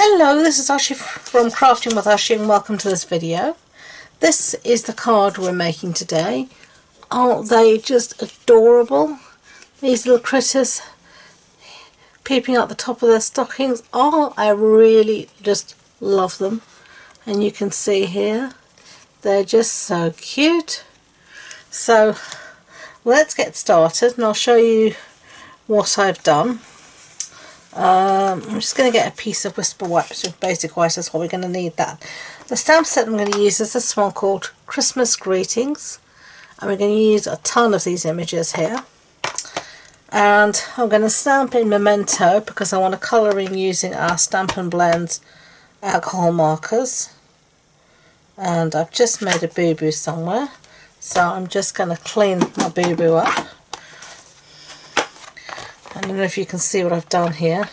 Hello, this is Ashee from Crafting with Ashee and welcome to this video. This is the card we're making today. Aren't they just adorable? These little critters peeping out the top of their stockings. Oh, I really just love them. And you can see here, they're just so cute. So let's get started and I'll show you what I've done. I'm just going to get a piece of whisper wipes with basic white. That's what we're going to need that. The stamp set I'm going to use is this one called Christmas Greetings, and we're going to use a ton of these images here. And I'm going to stamp in Memento because I want to colour in using our Stampin' Blend alcohol markers. And I've just made a boo-boo somewhere, so I'm just going to clean my boo-boo up. I don't know if you can see what I've done here.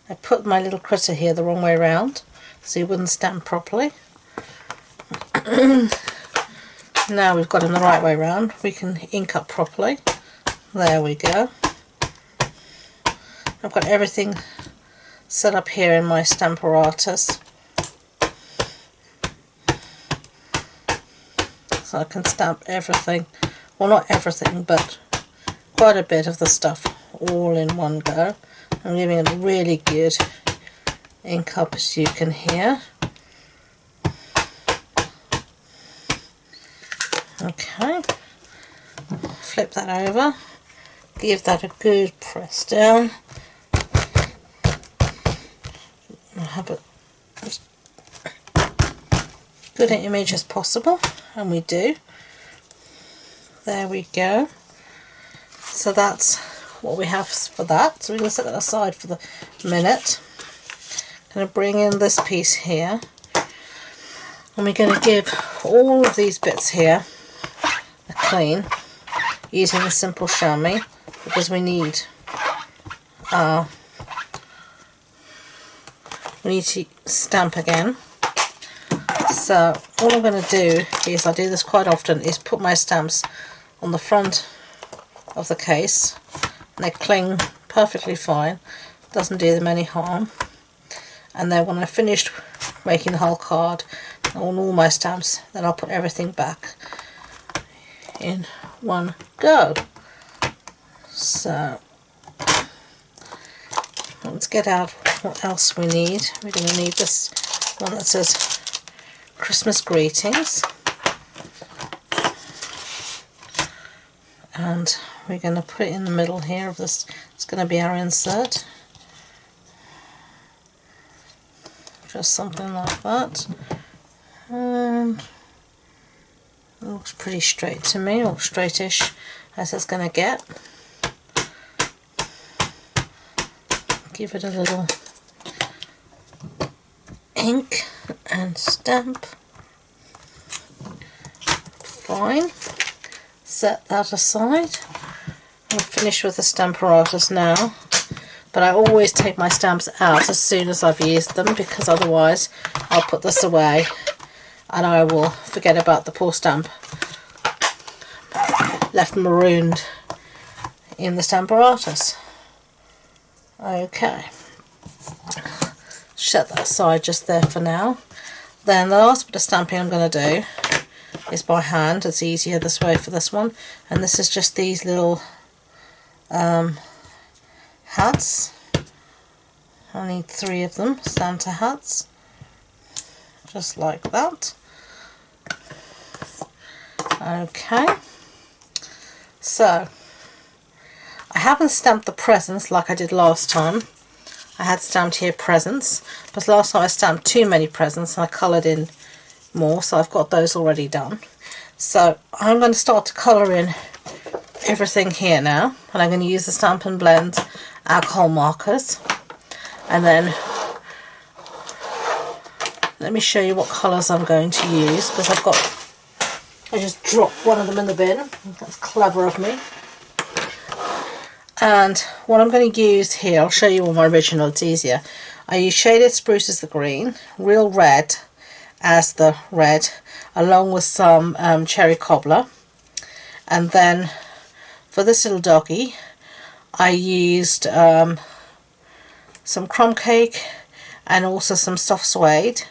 I put my little critter here the wrong way around so he wouldn't stand properly. Now we've got him the right way around, we can ink up properly. There we go. I've got everything set up here in my Stamparatus, so I can stamp everything. Well, not everything, but quite a bit of the stuff all in one go. I'm giving it a really good ink up, as you can hear. Okay, flip that over, give that a good press down. I'll have it as good an image as possible, and we do. There we go. So that's what we have for that. So we're going to set that aside for the minute. I'm going to bring in this piece here, and we're going to give all of these bits here a clean using the simple chamois, because we need to stamp again. So all I'm going to do is, I do this quite often, is put my stamps on the front of the case, and they cling perfectly fine, doesn't do them any harm. And then when I've finished making the whole card on all my stamps, then I'll put everything back in one go. So let's get out what else we need. We're going to need this one that says Christmas Greetings, and we're going to put it in the middle here of this. It's going to be our insert, just something like that, and it looks pretty straight to me, or straightish as it's going to get. Give it a little ink and stamp. Fine. Set that aside. I'm finished with the Stamparatus now, but I always take my stamps out as soon as I've used them, because otherwise I'll put this away and I will forget about the poor stamp left marooned in the Stamparatus. Okay, set that aside just there for now. Then the last bit of stamping I'm going to do is by hand. It's easier this way for this one, and this is just these little hats. I need 3 of them, Santa hats, just like that. Okay, so I haven't stamped the presents like I did last time. I had stamped here presents, but last time I stamped too many presents and I coloured in more, so I've got those already done. So I'm going to start to colour in everything here now, and I'm going to use the Stampin' Blend alcohol markers, and then let me show you what colours I'm going to use, because I just dropped one of them in the bin. That's clever of me. And what I'm going to use here, I'll show you on my original, it's easier. I use Shaded Spruce as the green, Real Red as the red, along with some Cherry Cobbler. And then for this little doggy, I used some crumb cake and also some soft suede.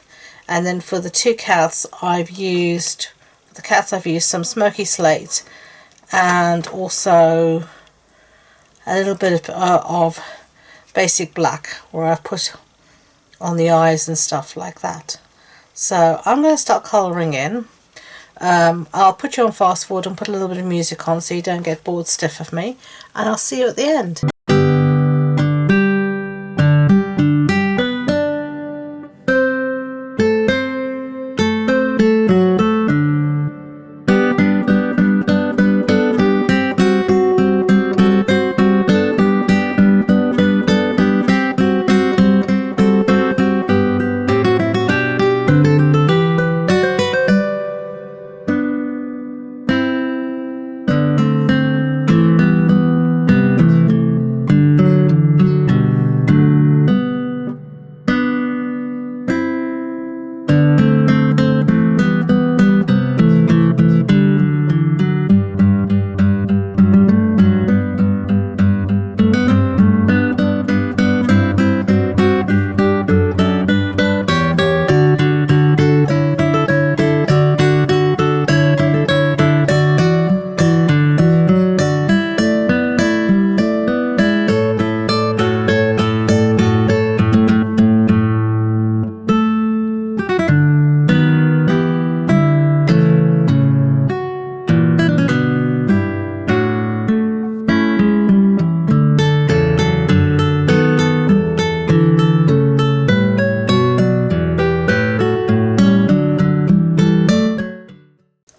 And then for the two cats I've used some smoky slate and also a little bit of basic black where I've put on the eyes and stuff like that. So I'm going to start colouring in. I'll put you on fast forward and put a little bit of music on so you don't get bored stiff of me, and I'll see you at the end.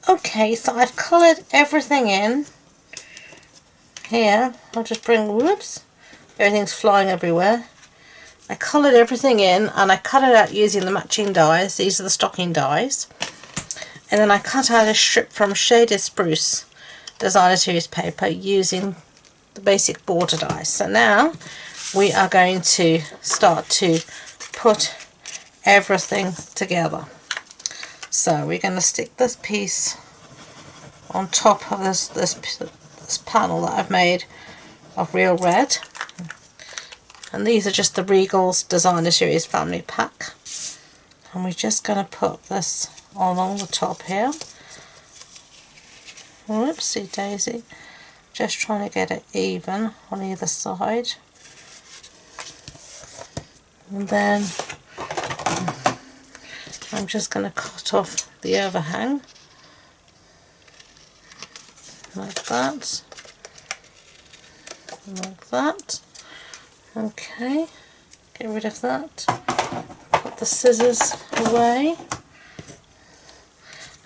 Okay, so I've coloured everything in here. I'll just bring, whoops, everything's flying everywhere. I coloured everything in and I cut it out using the matching dies. These are the stocking dies. And then I cut out a strip from Shaded Spruce Designer Series paper using the basic border dies. So now we are going to start to put everything together. So we're going to stick this piece on top of this panel that I've made of real red, and these are just the Regal's Designer Series family pack, and we're just going to put this along the top here. Whoopsie daisy, just trying to get it even on either side, and then I'm just going to cut off the overhang like that, like that. Okay, get rid of that, put the scissors away,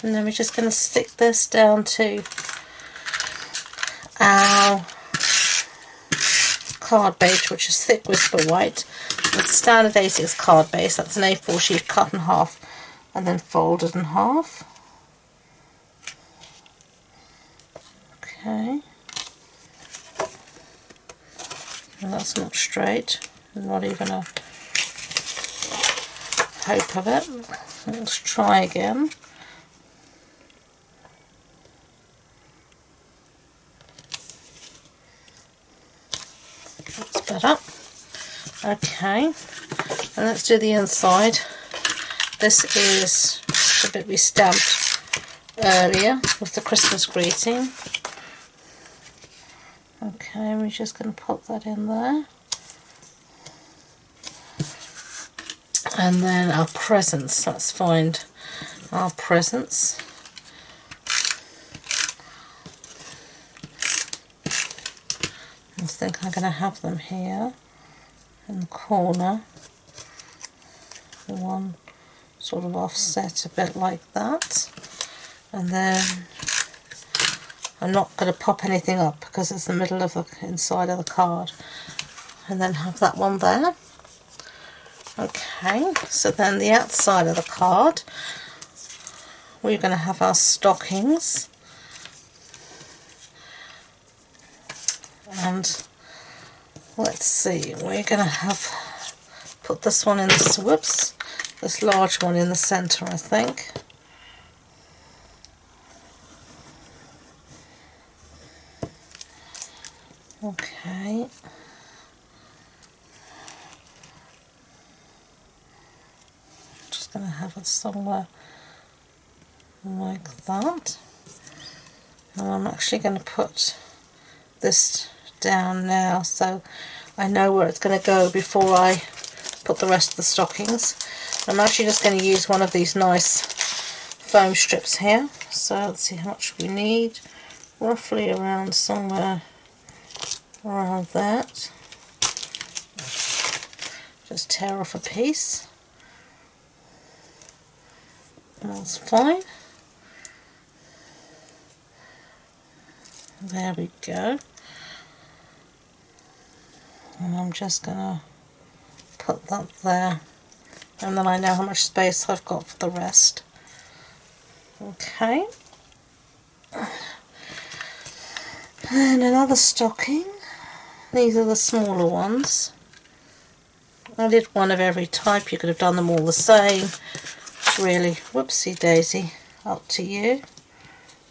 and then we're just going to stick this down to our card base, which is thick whisper white. It's standard A6 card base. That's an A4 sheet cut in half and then folded in half. Okay, and that's not straight, not even a hope of it. Let's try again. That's better. Okay, and let's do the inside. This is the bit we stamped earlier with the Christmas greeting. Okay, we're just going to pop that in there. And then our presents. Let's find our presents. I think I'm going to have them here in the corner. One sort of offset a bit like that. And then I'm not going to pop anything up because it's the middle of the inside of the card. And then have that one there. Okay, so then the outside of the card, we're going to have our stockings. And let's see, we're going to have put this one in this, whoops, this large one in the center, I think. Okay. just going to have it somewhere like that. And I'm actually going to put this down now so I know where it's going to go before I put the rest of the stockings. I'm actually just going to use one of these nice foam strips here. So let's see how much we need. Roughly around somewhere around that. Just tear off a piece. That's fine. There we go. And I'm just going to put that there. And then I know how much space I've got for the rest. Okay. And another stocking. These are the smaller ones. I did one of every type. You could have done them all the same. It's really, whoopsie daisy, up to you.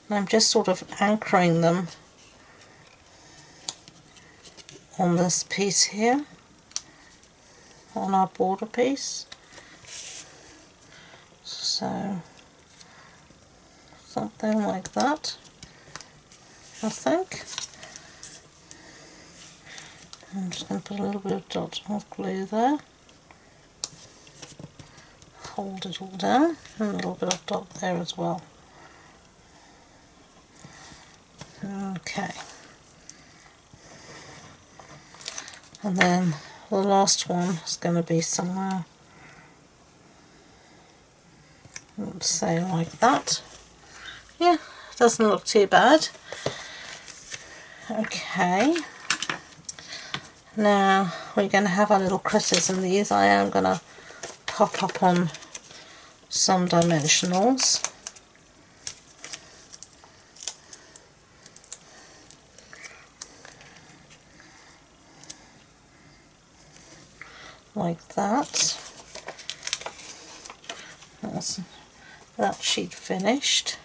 And I'm just sort of anchoring them on this piece here, on our border piece. So something like that, I think. I'm just going to put a little bit of dot of glue there, hold it all down, and a little bit of dot there as well. Okay, and then the last one is going to be somewhere, let's say like that. Yeah, doesn't look too bad. Okay, now we're going to have our little critters, and these I am going to pop up on some dimensionals. Like that. That's that sheet finished.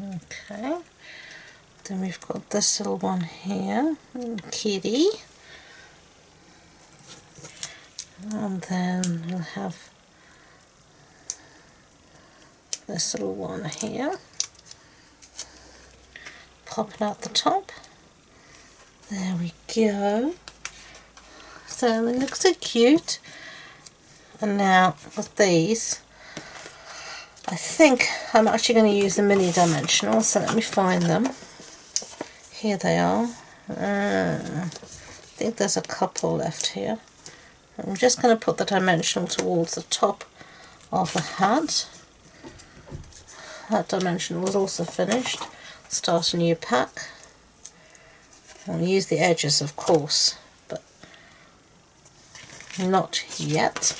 Okay, then we've got this little one here, kitty, and then we'll have this little one here, popping out the top. There we go. So they look so cute. And now with these, I think I'm actually going to use the mini dimensionals, so let me find them. Here they are. I think there's a couple left here. I'm just going to put the dimensional towards the top of the hat. That dimensional was also finished. Start a new pack. I'll use the edges, of course, but not yet.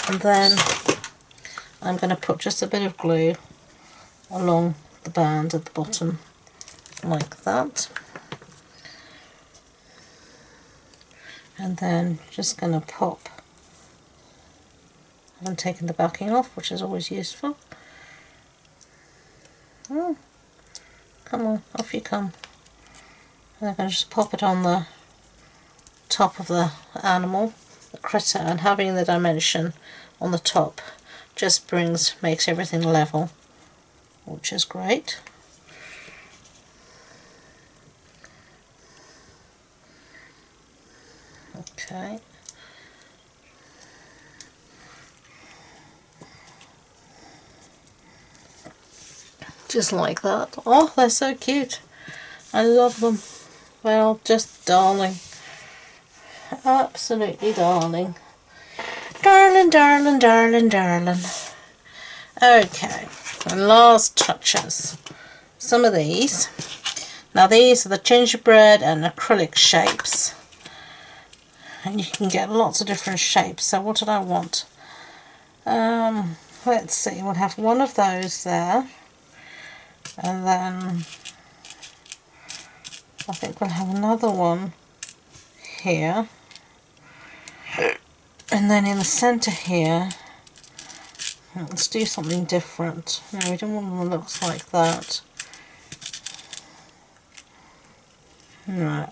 And then I'm going to put just a bit of glue along the band at the bottom, like that. And then just going to pop. I haven't taken the backing off, which is always useful. Oh, come on, off you come. And I'm going to just pop it on the top of the animal, the critter, and having the dimension on the top just makes everything level, which is great. Okay. Just like that. Oh, they're so cute. I love them. Well, just darling. Absolutely darling. Darling, darling, darling, darling. Okay, and last touches. Some of these. Now these are the gingerbread and acrylic shapes. And you can get lots of different shapes. So what did I want? Let's see, we'll have one of those there. And then I think we'll have another one here. And then in the centre here, let's do something different. No, we don't want one that looks like that. Right.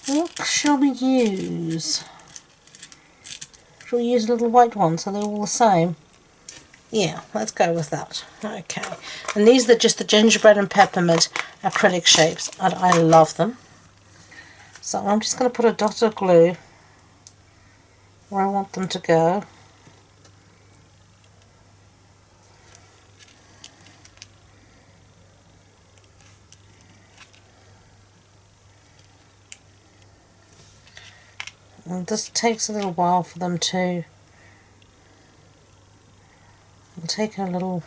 What shall we use? Shall we use a little white one so they're all the same? Yeah, let's go with that. Okay. And these are just the gingerbread and peppermint acrylic shapes, and I love them. So I'm just going to put a dot of glue where I want them to go. And this takes a little while for them to... It'll take a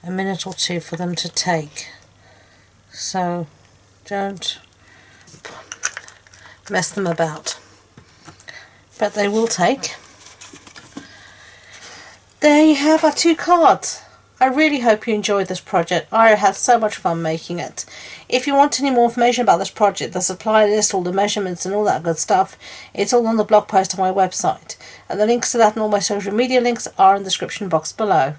minute or two for them to take. So don't mess them about. But they will take. There you have our 2 cards. I really hope you enjoyed this project. I had so much fun making it. If you want any more information about this project, the supply list, all the measurements and all that good stuff, it's all on the blog post on my website. And the links to that and all my social media links are in the description box below.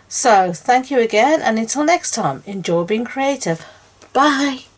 So, thank you again, and until next time, enjoy being creative. Bye!